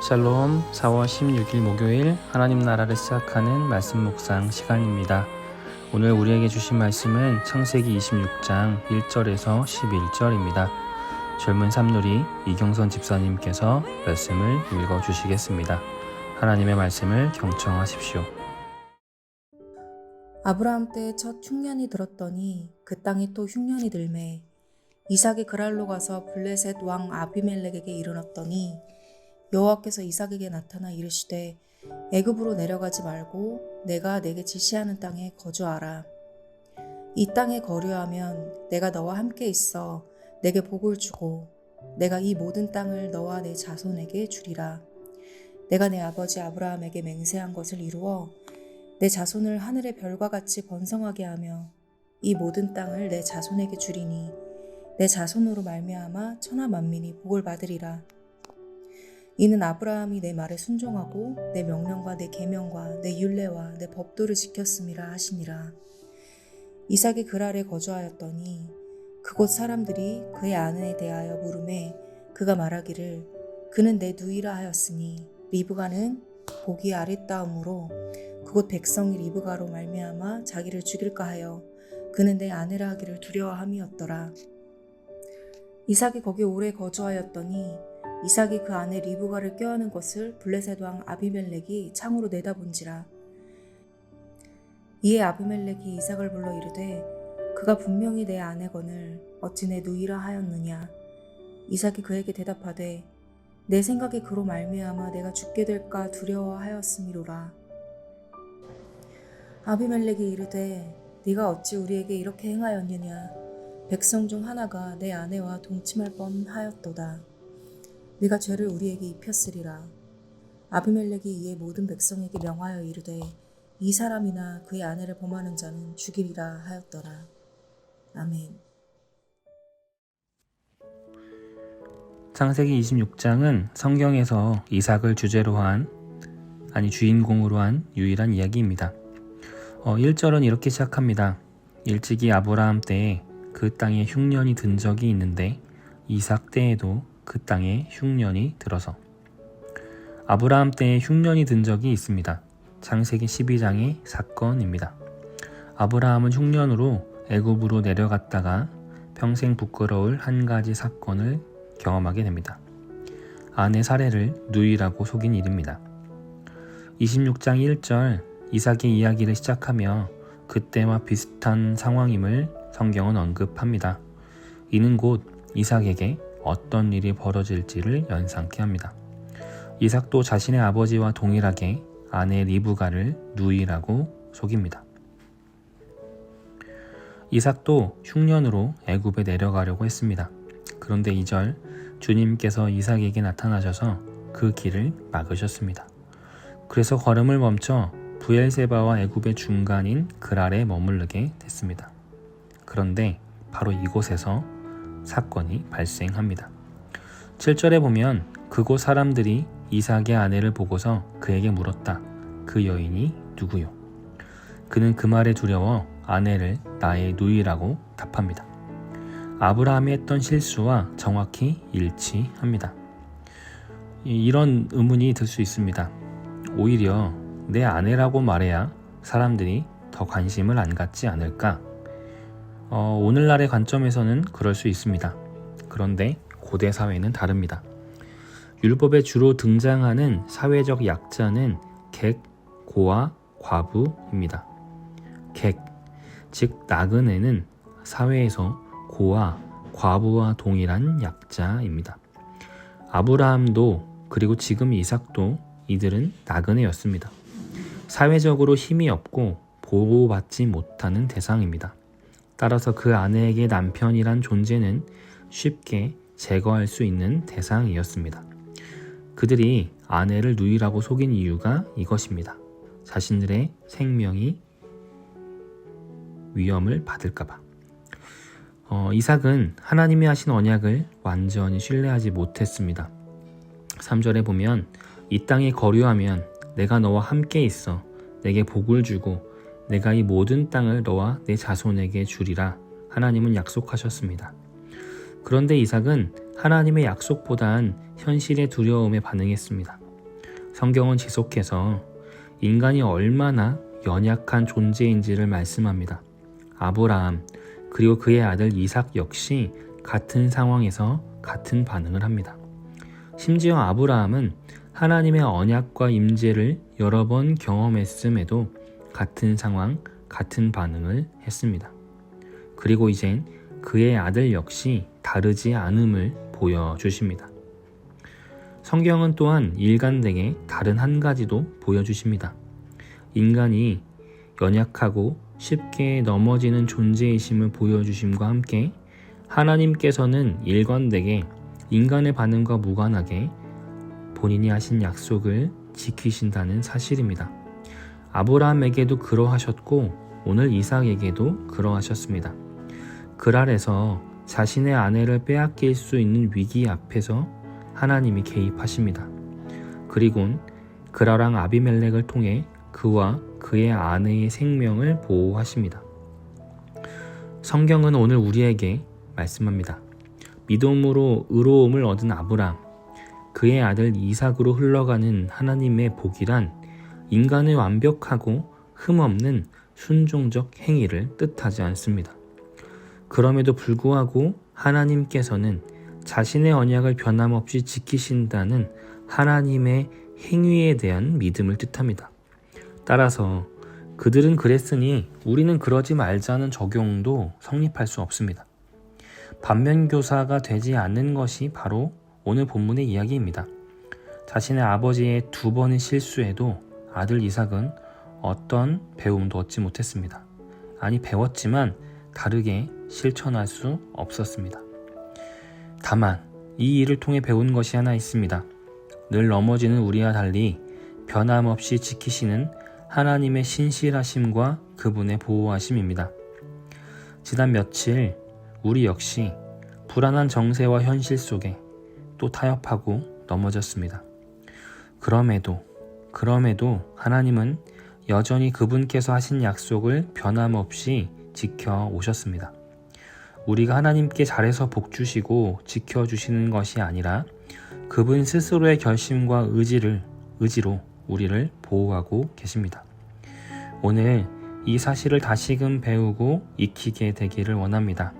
샬롬 4월 16일 목요일 하나님 나라를 시작하는 말씀 묵상 시간입니다. 오늘 우리에게 주신 말씀은 창세기 26장 1절에서 11절입니다. 젊은 삼누리 이경선 집사님께서 말씀을 읽어주시겠습니다. 하나님의 말씀을 경청하십시오. 아브라함 때 첫 흉년이 들었더니 그 땅이 또 흉년이 들매 이삭이 그랄로 가서 블레셋 왕 아비멜렉에게 이르렀더니 여호와께서 이삭에게 나타나 이르시되 애굽으로 내려가지 말고 내가 내게 지시하는 땅에 거주하라. 이 땅에 거류하면 내가 너와 함께 있어 내게 복을 주고 내가 이 모든 땅을 너와 내 자손에게 주리라. 내가 내 아버지 아브라함에게 맹세한 것을 이루어 내 자손을 하늘의 별과 같이 번성하게 하며 이 모든 땅을 내 자손에게 주리니 내 자손으로 말미암아 천하 만민이 복을 받으리라. 이는 아브라함이 내 말에 순종하고 내 명령과 내 계명과 내 율례와 내 법도를 지켰음이라 하시니라. 이삭이 그랄에 거주하였더니 그곳 사람들이 그의 아내에 대하여 물음에 그가 말하기를 그는 내 누이라 하였으니 리브가는 복이 아랫다음으로 그곳 백성이 리브가로 말미암아 자기를 죽일까 하여 그는 내 아내라 하기를 두려워함이었더라. 이삭이 거기 오래 거주하였더니 이삭이 그 아내 리브가를 껴안은 것을 블레셋 왕 아비멜렉이 창으로 내다본지라. 이에 아비멜렉이 이삭을 불러 이르되 그가 분명히 내 아내거늘 어찌 내 누이라 하였느냐. 이삭이 그에게 대답하되 내 생각에 그로 말미암아 내가 죽게 될까 두려워하였음이로라. 아비멜렉이 이르되 네가 어찌 우리에게 이렇게 행하였느냐. 백성 중 하나가 내 아내와 동침할 뻔하였도다. 네가 죄를 우리에게 입혔으리라. 아비멜렉이 이에 모든 백성에게 명하여 이르되 이 사람이나 그의 아내를 범하는 자는 죽이리라 하였더라. 아멘. 창세기 26장은 성경에서 이삭을 주인공으로 한 유일한 이야기입니다. 1절은 이렇게 시작합니다. 일찍이 아브라함 때에 그 땅에 흉년이 든 적이 있는데 이삭 때에도 그 땅에 흉년이 들어서. 아브라함 때에 흉년이 든 적이 있습니다. 창세기 12장의 사건입니다. 아브라함은 흉년으로 애굽으로 내려갔다가 평생 부끄러울 한 가지 사건을 경험하게 됩니다. 아내 사례를 누이라고 속인 일입니다. 26장 1절 이삭의 이야기를 시작하며 그때와 비슷한 상황임을 성경은 언급합니다. 이는 곧 이삭에게 어떤 일이 벌어질지를 연상케 합니다. 이삭도 자신의 아버지와 동일하게 아내 리브가를 누이라고 속입니다. 이삭도 흉년으로 애굽에 내려가려고 했습니다. 그런데 2절 주님께서 이삭에게 나타나셔서 그 길을 막으셨습니다. 그래서 걸음을 멈춰 브엘세바와 애굽의 중간인 그랄에 머무르게 됐습니다. 그런데 바로 이곳에서 사건이 발생합니다. 7절에 보면 그곳 사람들이 이삭의 아내를 보고서 그에게 물었다. 그 여인이 누구요? 그는 그 말에 두려워 아내를 나의 누이라고 답합니다. 아브라함이 했던 실수와 정확히 일치합니다. 이런 의문이 들 수 있습니다. 오히려 내 아내라고 말해야 사람들이 더 관심을 안 갖지 않을까? 오늘날의 관점에서는 그럴 수 있습니다. 그런데 고대 사회는 다릅니다. 율법에 주로 등장하는 사회적 약자는 객, 고아, 과부입니다. 객, 즉 나그네는 사회에서 고아, 과부와 동일한 약자입니다. 아브라함도 그리고 지금 이삭도 이들은 나그네였습니다. 사회적으로 힘이 없고 보호받지 못하는 대상입니다. 따라서 그 아내에게 남편이란 존재는 쉽게 제거할 수 있는 대상이었습니다. 그들이 아내를 누이라고 속인 이유가 이것입니다. 자신들의 생명이 위험을 받을까봐. 이삭은 하나님이 하신 언약을 완전히 신뢰하지 못했습니다. 3절에 보면 이 땅에 거류하면 내가 너와 함께 있어 내게 복을 주고 내가 이 모든 땅을 너와 내 자손에게 주리라 하나님은 약속하셨습니다. 그런데 이삭은 하나님의 약속보단 현실의 두려움에 반응했습니다. 성경은 지속해서 인간이 얼마나 연약한 존재인지를 말씀합니다. 아브라함 그리고 그의 아들 이삭 역시 같은 상황에서 같은 반응을 합니다. 심지어 아브라함은 하나님의 언약과 임재를 여러 번 경험했음에도 같은 상황, 같은 반응을 했습니다. 그리고 이젠 그의 아들 역시 다르지 않음을 보여주십니다. 성경은 또한 일관되게 다른 한 가지도 보여주십니다. 인간이 연약하고 쉽게 넘어지는 존재이심을 보여주심과 함께 하나님께서는 일관되게 인간의 반응과 무관하게 본인이 하신 약속을 지키신다는 사실입니다. 아브라함에게도 그러하셨고 오늘 이삭에게도 그러하셨습니다. 그랄에서 자신의 아내를 빼앗길 수 있는 위기 앞에서 하나님이 개입하십니다. 그리곤 그랄왕 아비멜렉을 통해 그와 그의 아내의 생명을 보호하십니다. 성경은 오늘 우리에게 말씀합니다. 믿음으로 의로움을 얻은 아브라함, 그의 아들 이삭으로 흘러가는 하나님의 복이란 인간의 완벽하고 흠없는 순종적 행위를 뜻하지 않습니다. 그럼에도 불구하고 하나님께서는 자신의 언약을 변함없이 지키신다는 하나님의 행위에 대한 믿음을 뜻합니다. 따라서 그들은 그랬으니 우리는 그러지 말자는 적용도 성립할 수 없습니다. 반면교사가 되지 않는 것이 바로 오늘 본문의 이야기입니다. 자신의 아버지의 2번의 실수에도 아들 이삭은 어떤 배움도 얻지 못했습니다. 아니 배웠지만 다르게 실천할 수 없었습니다. 다만 이 일을 통해 배운 것이 하나 있습니다. 늘 넘어지는 우리와 달리 변함없이 지키시는 하나님의 신실하심과 그분의 보호하심입니다. 지난 며칠 우리 역시 불안한 정세와 현실 속에 또 타협하고 넘어졌습니다. 그럼에도 하나님은 여전히 그분께서 하신 약속을 변함없이 지켜 오셨습니다. 우리가 하나님께 잘해서 복 주시고 지켜주시는 것이 아니라 그분 스스로의 결심과 의지로 우리를 보호하고 계십니다. 오늘 이 사실을 다시금 배우고 익히게 되기를 원합니다.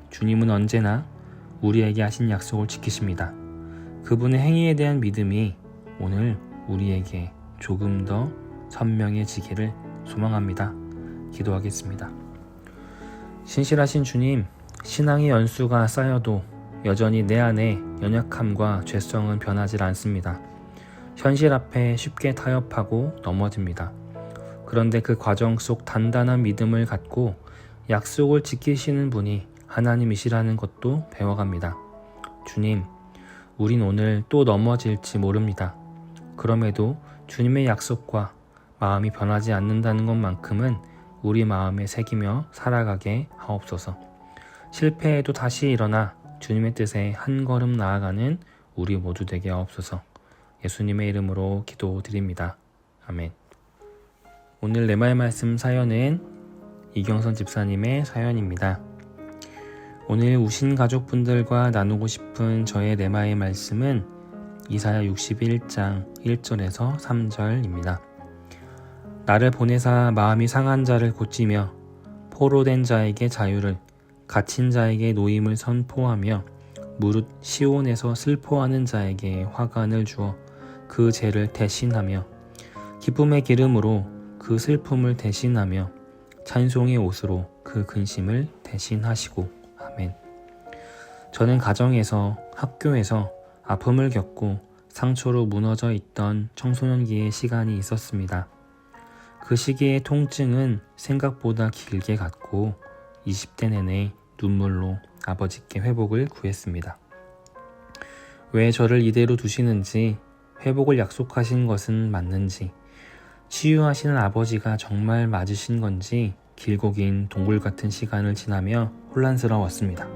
주님은 언제나 우리에게 하신 약속을 지키십니다. 그분의 행위에 대한 믿음이 오늘 우리에게 조금 더 선명해지기를 소망합니다. 기도하겠습니다. 신실하신 주님, 신앙의 연수가 쌓여도 여전히 내 안에 연약함과 죄성은 변하지 않습니다. 현실 앞에 쉽게 타협하고 넘어집니다. 그런데 그 과정 속 단단한 믿음을 갖고 약속을 지키시는 분이 하나님이시라는 것도 배워갑니다. 주님, 우린 오늘 또 넘어질지 모릅니다. 그럼에도 주님의 약속과 마음이 변하지 않는다는 것만큼은 우리 마음에 새기며 살아가게 하옵소서. 실패해도 다시 일어나 주님의 뜻에 한 걸음 나아가는 우리 모두 되게 하옵소서. 예수님의 이름으로 기도드립니다. 아멘. 오늘 내마의 말씀 사연은 이경선 집사님의 사연입니다. 오늘 우신 가족분들과 나누고 싶은 저의 내마의 말씀은 이사야 61장 1절에서 3절입니다. 나를 보내사 마음이 상한 자를 고치며 포로된 자에게 자유를, 갇힌 자에게 노임을 선포하며 무릇 시온에서 슬퍼하는 자에게 화관을 주어 그 죄를 대신하며 기쁨의 기름으로 그 슬픔을 대신하며 찬송의 옷으로 그 근심을 대신하시고. 아멘. 저는 가정에서, 학교에서 아픔을 겪고 상처로 무너져 있던 청소년기의 시간이 있었습니다. 그 시기의 통증은 생각보다 길게 갔고 20대 내내 눈물로 아버지께 회복을 구했습니다. 왜 저를 이대로 두시는지, 회복을 약속하신 것은 맞는지, 치유하시는 아버지가 정말 맞으신 건지 길고 긴 동굴 같은 시간을 지나며 혼란스러웠습니다.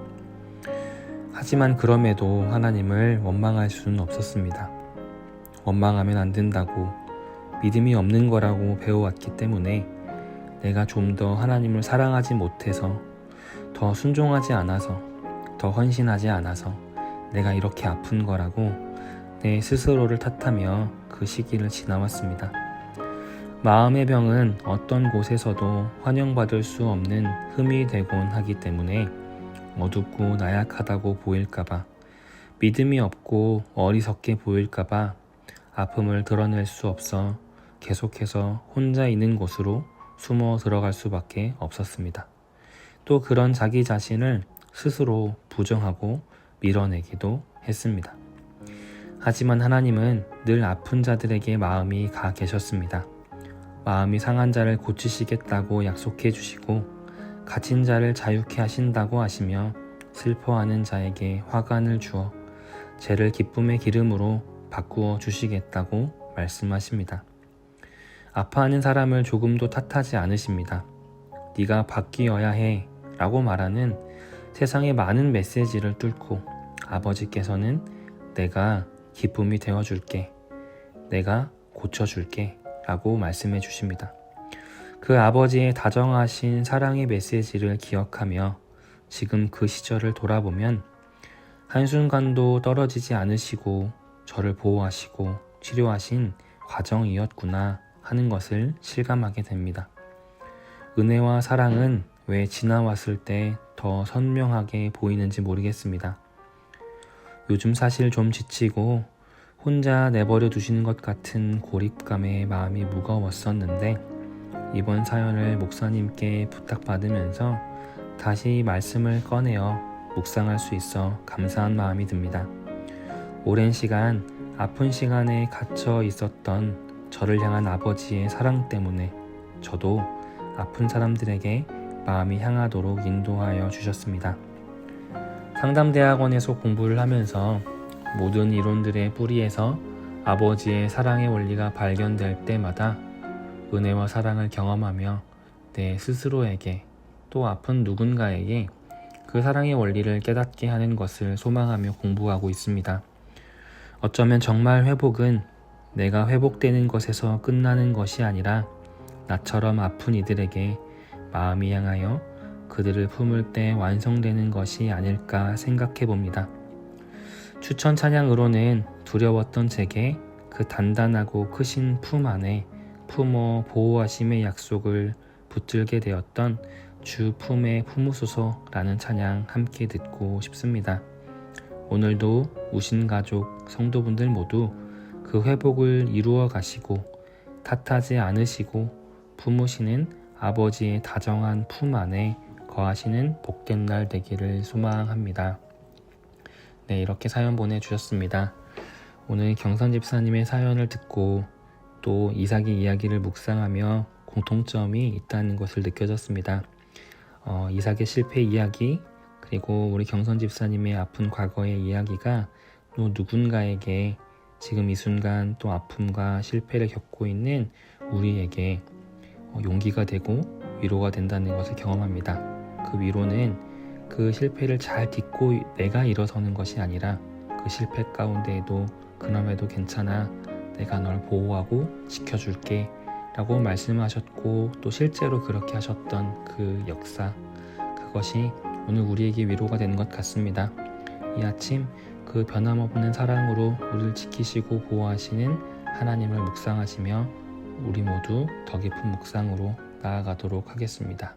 하지만 그럼에도 하나님을 원망할 수는 없었습니다. 원망하면 안 된다고, 믿음이 없는 거라고 배워왔기 때문에 내가 좀 더 하나님을 사랑하지 못해서, 더 순종하지 않아서, 더 헌신하지 않아서 내가 이렇게 아픈 거라고 내 스스로를 탓하며 그 시기를 지나왔습니다. 마음의 병은 어떤 곳에서도 환영받을 수 없는 흠이 되곤 하기 때문에 어둡고 나약하다고 보일까봐, 믿음이 없고 어리석게 보일까봐 아픔을 드러낼 수 없어 계속해서 혼자 있는 곳으로 숨어 들어갈 수밖에 없었습니다. 또 그런 자기 자신을 스스로 부정하고 밀어내기도 했습니다. 하지만 하나님은 늘 아픈 자들에게 마음이 가 계셨습니다. 마음이 상한 자를 고치시겠다고 약속해 주시고 갇힌 자를 자유케 하신다고 하시며 슬퍼하는 자에게 화관을 주어 죄를 기쁨의 기름으로 바꾸어 주시겠다고 말씀하십니다. 아파하는 사람을 조금도 탓하지 않으십니다. 네가 바뀌어야 해 라고 말하는 세상의 많은 메시지를 뚫고 아버지께서는 내가 기쁨이 되어줄게, 내가 고쳐줄게 라고 말씀해 주십니다. 그 아버지의 다정하신 사랑의 메시지를 기억하며 지금 그 시절을 돌아보면 한순간도 떨어지지 않으시고 저를 보호하시고 치료하신 과정이었구나 하는 것을 실감하게 됩니다. 은혜와 사랑은 왜 지나왔을 때 더 선명하게 보이는지 모르겠습니다. 요즘 사실 좀 지치고 혼자 내버려 두시는 것 같은 고립감에 마음이 무거웠었는데 이번 사연을 목사님께 부탁받으면서 다시 말씀을 꺼내어 묵상할 수 있어 감사한 마음이 듭니다. 오랜 시간 아픈 시간에 갇혀 있었던 저를 향한 아버지의 사랑 때문에 저도 아픈 사람들에게 마음이 향하도록 인도하여 주셨습니다. 상담대학원에서 공부를 하면서 모든 이론들의 뿌리에서 아버지의 사랑의 원리가 발견될 때마다 은혜와 사랑을 경험하며 내 스스로에게 또 아픈 누군가에게 그 사랑의 원리를 깨닫게 하는 것을 소망하며 공부하고 있습니다. 어쩌면 정말 회복은 내가 회복되는 것에서 끝나는 것이 아니라 나처럼 아픈 이들에게 마음이 향하여 그들을 품을 때 완성되는 것이 아닐까 생각해 봅니다. 추천 찬양으로는 두려웠던 제게 그 단단하고 크신 품 안에 품어 보호하심의 약속을 붙들게 되었던 주 품에 품으소서라는 찬양 함께 듣고 싶습니다. 오늘도 우신 가족, 성도분들 모두 그 회복을 이루어 가시고 탓하지 않으시고 품으시는 아버지의 다정한 품 안에 거하시는 복된 날 되기를 소망합니다. 네, 이렇게 사연 보내주셨습니다. 오늘 경선 집사님의 사연을 듣고 또 이삭의 이야기를 묵상하며 공통점이 있다는 것을 느껴졌습니다. 이삭의 실패 이야기 그리고 우리 경선 집사님의 아픈 과거의 이야기가 또 누군가에게 지금 이 순간 또 아픔과 실패를 겪고 있는 우리에게 용기가 되고 위로가 된다는 것을 경험합니다. 그 위로는 그 실패를 잘 딛고 내가 일어서는 것이 아니라 그 실패 가운데에도 그럼에도 괜찮아, 내가 널 보호하고 지켜줄게 라고 말씀하셨고 또 실제로 그렇게 하셨던 그 역사, 그것이 오늘 우리에게 위로가 되는 것 같습니다. 이 아침 그 변함없는 사랑으로 우리를 지키시고 보호하시는 하나님을 묵상하시며 우리 모두 더 깊은 묵상으로 나아가도록 하겠습니다.